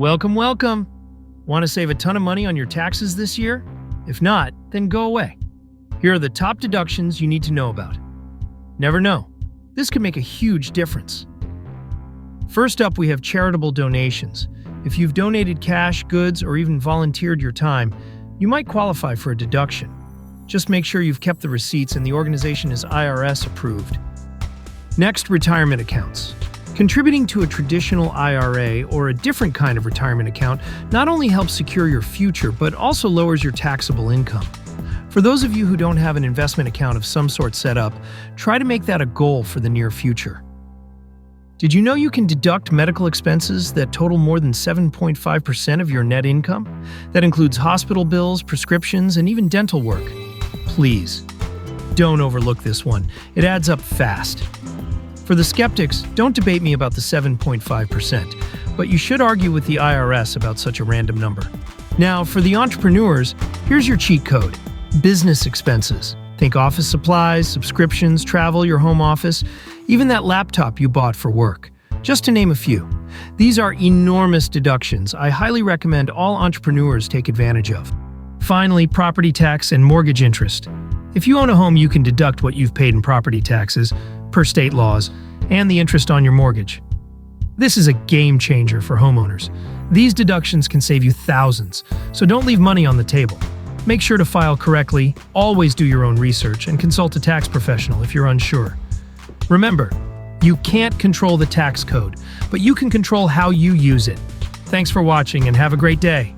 Welcome, welcome. Want to save a ton of money on your taxes this year? If not, then go away. Here are the top deductions you need to know about. Never know. This could make a huge difference. First up, we have charitable donations. If you've donated cash, goods, or even volunteered your time, you might qualify for a deduction. Just make sure you've kept the receipts and the organization is IRS approved. Next, retirement accounts. Contributing to a traditional IRA or a different kind of retirement account not only helps secure your future, but also lowers your taxable income. For those of you who don't have an investment account of some sort set up, try to make that a goal for the near future. Did you know you can deduct medical expenses that total more than 7.5% of your net income? That includes hospital bills, prescriptions, and even dental work. Please, don't overlook this one. It adds up fast. For the skeptics, don't debate me about the 7.5%, but you should argue with the IRS about such a random number. Now, for the entrepreneurs, here's your cheat code. Business expenses. Think office supplies, subscriptions, travel, your home office, even that laptop you bought for work. Just to name a few. These are enormous deductions I highly recommend all entrepreneurs take advantage of. Finally, property tax and mortgage interest. If you own a home, you can deduct what you've paid in property taxes, per state laws, and the interest on your mortgage. This is a game changer for homeowners. These deductions can save you thousands, so don't leave money on the table. Make sure to file correctly, always do your own research, and consult a tax professional if you're unsure. Remember, you can't control the tax code, but you can control how you use it. Thanks for watching and have a great day.